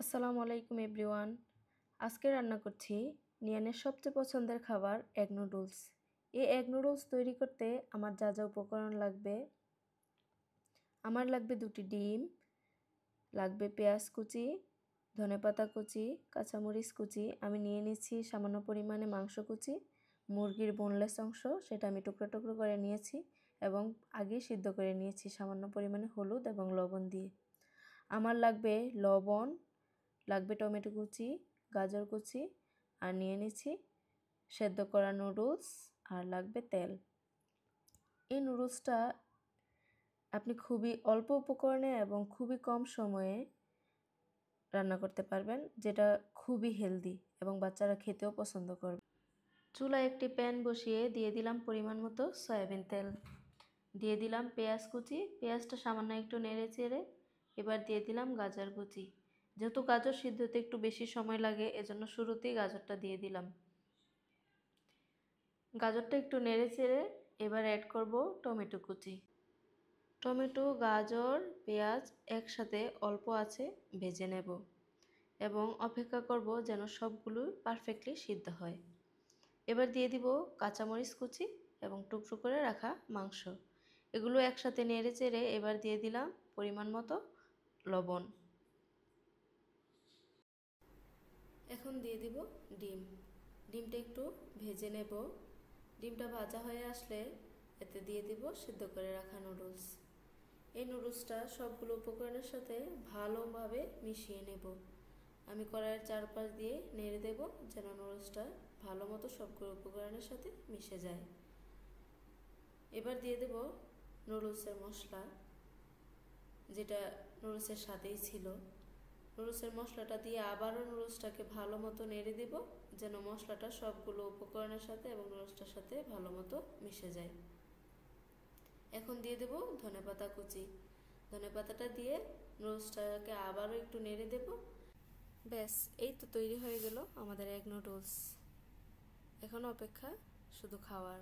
আসসালামু আলাইকুম এভরিওয়ান। আজকে রান্না করছি নিয়ানের সবচেয়ে পছন্দের খাবার এগ নুডলস। এই এগ নুডলস তৈরি করতে আমার যা যা উপকরণ লাগবে, আমার লাগবে 2টি ডিম, লাগবে পেঁয়াজ কুচি, ধনেপাতা কুচি, কাঁচামরিচ কুচি। আমি নিয়ে নিচ্ছি সামান্য পরিমাণে মাংস কুচি, মুরগির বোনলেস অংশ, সেটা আমি টুকরো টুকরো করে নিয়েছি এবং আগে সিদ্ধ করে নিয়েছি সামান্য পরিমাণে হলুদ এবং লবণ দিয়ে। আমার লাগবে লবণ, লাগবে টমেটো কুচি, গাজর কুচি, আর নিয়ে নিচ্ছি সেদ্ধ করা নুডলস, আর লাগবে তেল। এই নুডলসটা আপনি খুবই অল্প উপকরণে এবং খুবই কম সময়ে রান্না করতে পারবেন, যেটা খুবই হেলদি এবং বাচ্চারা খেতেও পছন্দ করবে। চুলায় একটি প্যান বসিয়ে দিয়ে দিলাম পরিমাণ মতো সয়াবিন তেল, দিয়ে দিলাম পেঁয়াজ কুচি, পেঁয়াজটা সামান্য একটু নেড়ে চেড়ে এবার দিয়ে দিলাম গাজর কুচি। যেহেতু গাজর সিদ্ধ হতে একটু বেশি সময় লাগে, এজন্য শুরুতেই গাজরটা দিয়ে দিলাম। গাজরটা একটু নেড়ে চেড়ে এবার অ্যাড করব টমেটো কুচি। টমেটো, গাজর, পেঁয়াজ একসাথে অল্প আছে ভেজে নেব এবং অপেক্ষা করব যেন সবগুলো পারফেক্টলি সিদ্ধ হয়। এবার দিয়ে দিব কাঁচামরিচ কুচি এবং টুকরো করে রাখা মাংস। এগুলো একসাথে নেড়ে চেড়ে এবার দিয়ে দিলাম পরিমাণ মতো লবণ। এখন দিয়ে দিব ডিম। ডিমটা একটু ভেজে নেব। ডিমটা ভাজা হয়ে আসলে এতে দিয়ে দিব সিদ্ধ করে রাখা নুডলস। এই নুডলসটা সবগুলো উপকরণের সাথে ভালোভাবে মিশিয়ে নেব। আমি কড়াইয়ের চারপাশ দিয়ে নেড়ে দেব যেন নুডলসটা ভালো মতো সবগুলো উপকরণের সাথে মিশে যায়। এবার দিয়ে দেব নুডলসের মশলা, যেটা নুডলসের সাথেই ছিল। নুডলসের মশলাটা দিয়ে আবারও নুডলসটাকে ভালো মতো নেড়ে দেব যেন মশলাটা সবগুলো উপকরণের সাথে এবং নুডলসটার সাথে ভালো মতো মিশে যায়। এখন দিয়ে দেব ধনেপাতা কুচি। ধনেপাতাটা দিয়ে নুডলসটাকে আবারও একটু নেড়ে দেব। ব্যাস, এই তো তৈরি হয়ে গেল আমাদের এগ নুডলস। এখন অপেক্ষা শুধু খাওয়ার।